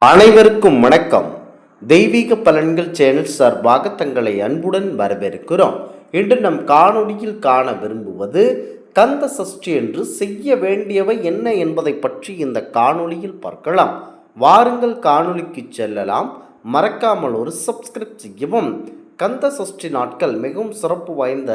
அனைவருக்கும் வணக்கம். தெய்வீக பலன்கள் சேனல் சார்பாக தங்களை அன்புடன் வரவேற்கிறோம். இன்று நம் காணொளியில் காண விரும்புவது கந்த சஷ்டி என்று செய்ய வேண்டியவை என்ன என்பதை பற்றி இந்த காணொளியில் பார்க்கலாம். வாருங்கள் காணொளிக்கு செல்லலாம். மறக்காமல் ஒரு சப்ஸ்கிரைப் செய்யவும். கந்த சஷ்டி நாட்கள் மிகவும் சிறப்பு வாய்ந்த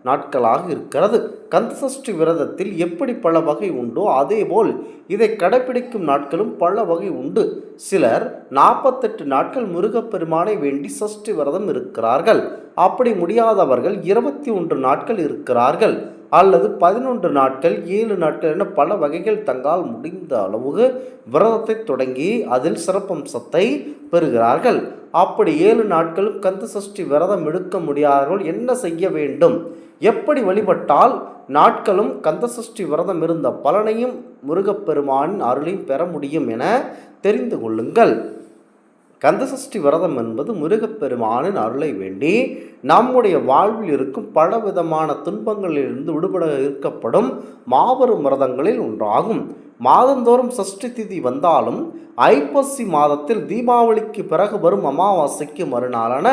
நாட்களாக இருக்கிறது. கந்த சஷ்டி விரதத்தில் எப்படி பல வகை உண்டோ அதேபோல் இதை கடைபிடிக்கும் நாட்களும் பல வகை உண்டு. சிலர் 48 நாட்கள் முருகப்பெருமானை வேண்டி சஷ்டி விரதம் இருக்கிறார்கள். அப்படி முடியாதவர்கள் 21 நாட்கள் இருக்கிறார்கள், அல்லது 11 நாட்கள், 7 நாட்கள் என பல வகைகள் தங்களால் முடிந்த அளவுக்கு விரதத்தை தொடங்கி அதில் சிறப்பம்சத்தை பெறுகிறார்கள். அப்படி 7 நாட்களும் கந்த சஷ்டி விரதம் எடுக்க முடியாதவர்கள் என்ன செய்ய வேண்டும், எப்படி வழிபட்டால் நாட்களும் கந்த சஷ்டி விரதம் இருந்த பலனையும் முருகப்பெருமானின் அருளையும் பெற முடியும் என தெரிந்து கொள்ளுங்கள். கந்த சஷ்டி விரதம் என்பது முருகப்பெருமானின் அருளை வேண்டி நம்முடைய வாழ்வில் இருக்கும் பலவிதமான துன்பங்களிலிருந்து விடுபட இருக்கப்படும் மாபெரும் விரதங்களில் ஒன்றாகும். மாதந்தோறும் சஷ்டி திதி வந்தாலும் ஐப்பசி மாதத்தில் தீபாவளிக்கு பிறகு வரும் அமாவாசைக்கு மறுநாளான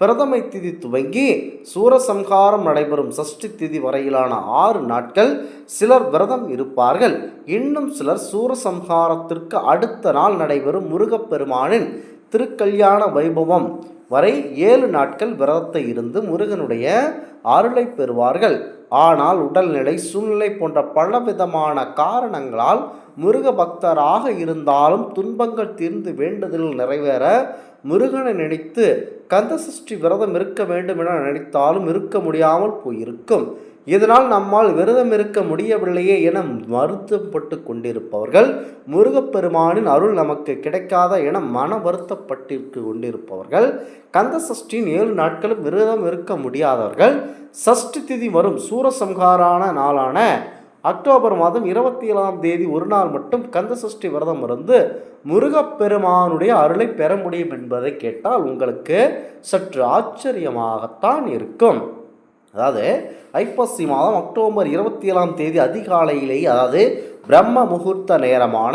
பிரதமை திதி துவங்கி சூரசம்ஹாரம் நடைபெறும் சஷ்டி திதி வரையிலான 6 நாட்கள் சிலர் விரதம் இருப்பார்கள். இன்னும் சிலர் சூரசம்ஹாரத்திற்கு அடுத்த நாள் நடைபெறும் முருகப்பெருமானின் திருக்கல்யாண வைபவம் வரை 7 நாட்கள் விரதத்தை இருந்து முருகனுடைய அருளை பெறுவார்கள். ஆனால் உடல்நிலை, சூழ்நிலை போன்ற பலவிதமான காரணங்களால் முருக பக்தராக இருந்தாலும் துன்பங்கள் தீர்ந்து வேண்டுதல் நிறைவேற முருகனை நினைத்து கந்த சஷ்டி விரதம் இருக்க வேண்டும் என நினைத்தாலும் இருக்க முடியாமல் போயிருக்கும். இதனால் நம்மால் விரதம் இருக்க முடியவில்லையே என வருத்தப்பட்டு கொண்டிருப்பவர்கள், முருகப்பெருமானின் அருள் நமக்கு கிடைக்காத என மன வருத்தப்பட்டிருக்கு கொண்டிருப்பவர்கள், கந்த சஷ்டியின் 7 நாட்களும் விரதம் இருக்க முடியாதவர்கள், சஷ்டி திதி வரும் சூரசம்ஹாரான நாளான அக்டோபர் மாதம் 27ஆம் தேதி ஒரு நாள் மட்டும் கந்த சஷ்டி விரதம் இருந்து முருகப்பெருமானுடைய அருளை பெற முடியும் என்பதை கேட்டால் உங்களுக்கு சற்று ஆச்சரியமாகத்தான் இருக்கும். அதாவது ஐப்பசி மாதம் அக்டோபர் 27ஆம் தேதி அதிகாலையிலேயே, அதாவது பிரம்ம முகூர்த்த நேரமான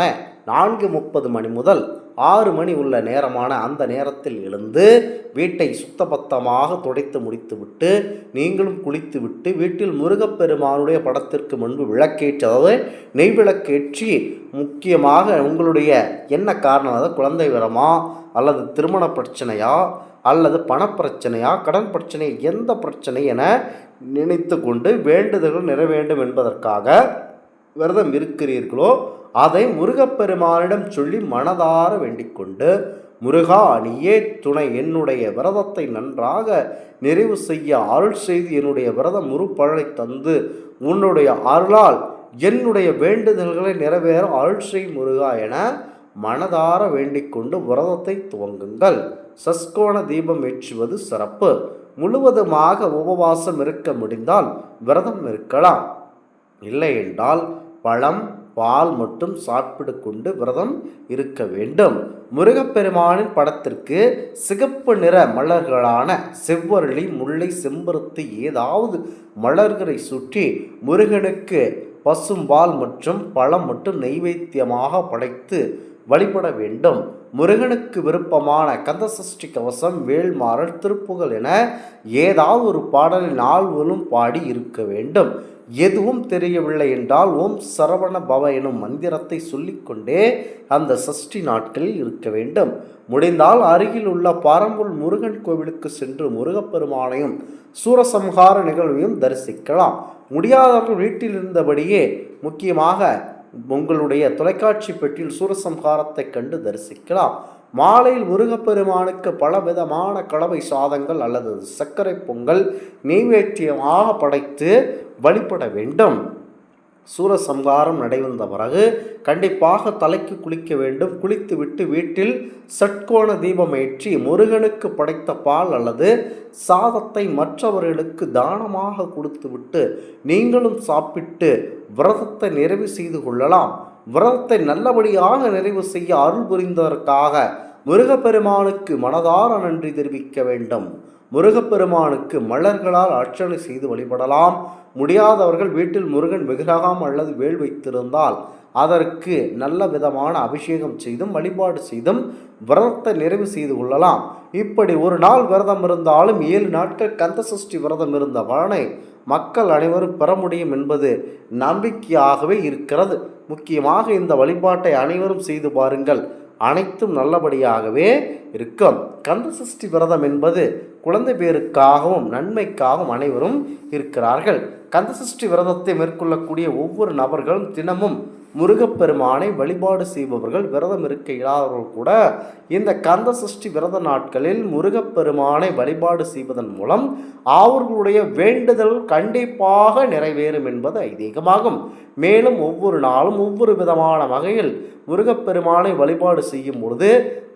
4:30 மணி முதல் 6 மணி உள்ள நேரமான அந்த நேரத்தில் எழுந்து வீட்டை சுத்தபத்தமாக துடைத்து முடித்துவிட்டு நீங்களும் குளித்துவிட்டு வீட்டில் முருகப்பெருமானுடைய படத்திற்கு முன்பு விளக்கேற்றி, அதாவது நெய் விளக்கேற்றி, முக்கியமாக உங்களுடைய என்ன காரணம், அதாவது குழந்தை வரமா அல்லது திருமண பிரச்சனையா அல்லது பணப்பிரச்சனையா கடன் பிரச்சனை எந்த பிரச்சனை என நினைத்து கொண்டு வேண்டுதல்கள் நிறைவேண்டும் என்பதற்காக விரதம் இருக்கிறீர்களோ அதை முருகப்பெருமானிடம் சொல்லி மனதார வேண்டிக் கொண்டு, முருகா நீயே துணை, என்னுடைய விரதத்தை நன்றாக நிறைவு செய்ய அருள் செய்து என்னுடைய விரதம் முறுப்பழலை தந்து உன்னுடைய அருளால் என்னுடைய வேண்டுதல்களை நிறைவேற அருள் செய் முருகா என மனதார வேண்டிக் கொண்டு விரதத்தை துவங்குங்கள். சஸ்கோண தீபம் ஏற்றுவது சிறப்பு. முழுவதுமாக உபவாசம் இருக்க முடிந்தால் விரதம் இருக்கலாம். இல்லை என்றால் பழம், பால் மட்டும் சாப்பிடு கொண்டு விரதம் இருக்க வேண்டும். முருகப்பெருமானின் படத்திற்கு சிகப்பு நிற மலர்களான செவ்வரளி, முல்லை, செம்பருத்தி ஏதாவது மலர்களை சுற்றி முருகனுக்கு பசும்பால் மற்றும் பழம் மற்றும் நெய்வேத்தியமாக படைத்து வழிபட வேண்டும். முருகனுக்கு விருப்பமான கந்த சஷ்டி கவசம், வேல்மாறல், திருப்புகழ் என ஏதாவது ஒரு பாடலை நாள்வரும் பாடி இருக்க வேண்டும். எதுவும் தெரியவில்லை என்றால் ஓம் சரவண பவ எனும் மந்திரத்தை சொல்லிக்கொண்டே அந்த சஷ்டி நாட்களில் இருக்க வேண்டும். முடிந்தால் அருகில் உள்ள பாரம்பூர் முருகன் கோவிலுக்கு சென்று முருகப்பெருமானையும் சூரசம்ஹார நிகழ்வையும் தரிசிக்கலாம். முடியாதவர்கள் வீட்டில் இருந்தபடியே முக்கியமாக உங்களுடைய தொலைக்காட்சி பெட்டியில் சூரசம்ஹாரத்தை கண்டு தரிசிக்கலாம். மாலையில் முருகப்பெருமானுக்கு பலவிதமான கலவை சாதங்கள் அல்லது சர்க்கரை பொங்கல் நெய்வேத்தியமாக படைத்து வழிபட வேண்டும். சூரசம்ஹாரம் நடைபெற்ற பிறகு கண்டிப்பாக தலைக்கு குளிக்க வேண்டும். குளித்துவிட்டு வீட்டில் சட்கோண தீபம் ஏற்றி முருகனுக்கு படைத்த பால் அல்லது சாதத்தை மற்றவர்களுக்கு தானமாக கொடுத்துவிட்டு நீங்களும் சாப்பிட்டு விரதத்தை நிறைவு செய்து கொள்ளலாம். விரதத்தை நல்லபடியாக நிறைவு செய்ய அருள் புரிந்ததற்காக முருகப்பெருமானுக்கு மனதார நன்றி தெரிவிக்க வேண்டும். முருகப்பெருமானுக்கு மலர்களால் அர்ச்சனை செய்து வழிபடலாம். முடியாதவர்கள் வீட்டில் முருகன் விக்கிரகம் அல்லது வேல் வைத்திருந்தால் அதற்கு நல்ல விதமான அபிஷேகம் செய்தும் வழிபாடு செய்தும் விரதத்தை நிறைவு செய்து கொள்ளலாம். இப்படி ஒரு நாள் விரதம் இருந்தாலும் 7 நாட்கள் கந்தசஷ்டி விரதம் இருந்த பலனை மக்கள் அனைவரும் பெற முடியும் என்பது நம்பிக்கையாகவே இருக்கிறது. முக்கியமாக இந்த வழிபாட்டை அனைவரும் செய்து பாருங்கள், அனைத்தும் நல்லபடியாகவே இருக்கும். கந்தசஷ்டி விரதம் என்பது குழந்தை பேருக்காகவும் நன்மைக்காகவும் அனைவரும் இருக்கிறார்கள். கந்தசஷ்டி விரதத்தை மேற்கொள்ளக்கூடிய ஒவ்வொரு நபர்களும் தினமும் முருகப்பெருமானை வழிபாடு செய்பவர்கள், விரதம் இருக்க இயலாதவர்கள் கூட இந்த கந்தசஷ்டி விரத நாட்களில் முருகப்பெருமானை வழிபாடு செய்வதன் மூலம் அவர்களுடைய வேண்டுதல் கண்டிப்பாக நிறைவேறும் என்பது ஐதீகமாகும். மேலும் ஒவ்வொரு நாளும் ஒவ்வொரு விதமான வகையில் முருகப்பெருமானை வழிபாடு செய்யும் பொழுது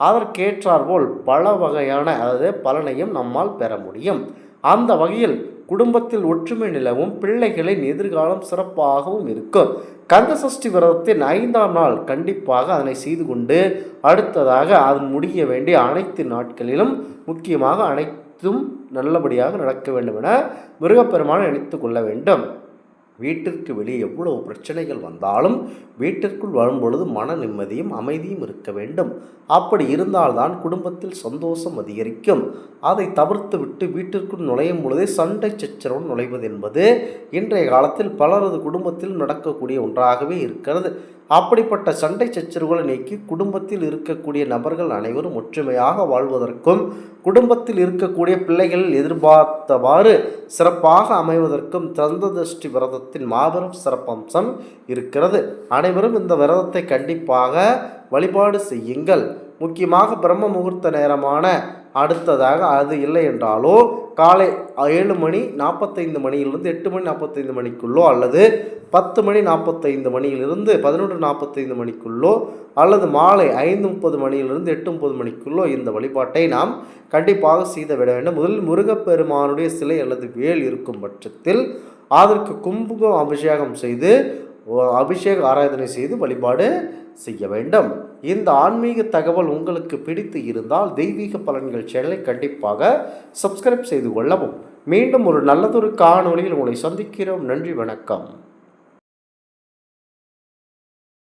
அதற்கேற்றாற்போல் பல வகையான பலனையும் நம்மால் பெற முடியும். அந்த வகையில் குடும்பத்தில் ஒற்றுமை நிலவும், பிள்ளைகளின் எதிர்காலம் சிறப்பாகவும் இருக்கும். கந்தசஷ்டி விரதத்தின் 5ஆம் நாள் கண்டிப்பாக அதனை செய்து கொண்டு அடுத்ததாக அது முடிய வேண்டிய அனைத்து நாட்களிலும் முக்கியமாக அனைத்தும் நல்லபடியாக நடக்க வேண்டும் என முருகப்பெருமானை நினைத்து கொள்ள வேண்டும். வீட்டிற்கு வெளியே எவ்வளவு பிரச்சனைகள் வந்தாலும் வீட்டிற்குள் வரும்பொழுது மன நிம்மதியும் அமைதியும் இருக்க வேண்டும். அப்படி இருந்தால்தான் குடும்பத்தில் சந்தோஷம் அதிகரிக்கும். அதை தவிர்த்து விட்டு வீட்டிற்குள் நுழையும் பொழுதே சண்டை சச்சரவு நுழைவது என்பது இன்றைய காலத்தில் பலரது குடும்பத்தில் நடக்கக்கூடிய ஒன்றாகவே இருக்கிறது. அப்படிப்பட்ட சண்டை சச்சரவுகளை நீக்கி குடும்பத்தில் இருக்கக்கூடிய நபர்கள் அனைவரும் ஒற்றுமையாக வாழ்வதற்கும் குடும்பத்தில் இருக்கக்கூடிய பிள்ளைகள் எதிர்பார்த்தவாறு சிறப்பாக அமைவதற்கும் கந்தசஷ்டி விரதத்தின் மாபெரும் சிறப்பம்சம் இருக்கிறது. அனைவரும் இந்த விரதத்தை கண்டிப்பாக வழிபாடு செய்யுங்கள். முக்கியமாக பிரம்ம முகூர்த்த நேரமான அடுத்ததாக அது இல்லை என்றாலோ காலை 7 மணி 45 மணியிலிருந்து 8 மணி 45 மணிக்குள்ளோ அல்லது 10 மணி 45 மணியிலிருந்து 11:45 மணிக்குள்ளோ அல்லது மாலை 5:30 மணியிலிருந்து 8:30 மணிக்குள்ளோ இந்த வழிபாட்டை நாம் கண்டிப்பாக செய்து விட வேண்டும். முதலில் முருகப்பெருமானுடைய சிலை அல்லது வேல் இருக்கும் பட்சத்தில் அதற்கு குங்குமம் அபிஷேகம் செய்து அபிஷேக ஆராதனை செய்து வழிபாடு செய்ய வேண்டும். இந்த ஆன்மீக தகவல் உங்களுக்கு பிடித்து இருந்தால் தெய்வீக பலன்கள் சேனலை கண்டிப்பாக சப்ஸ்கிரைப் செய்து கொள்ளவும். மீண்டும் ஒரு நல்லதொரு காணொளியில் உங்களை சந்திக்கிறோம். நன்றி, வணக்கம்.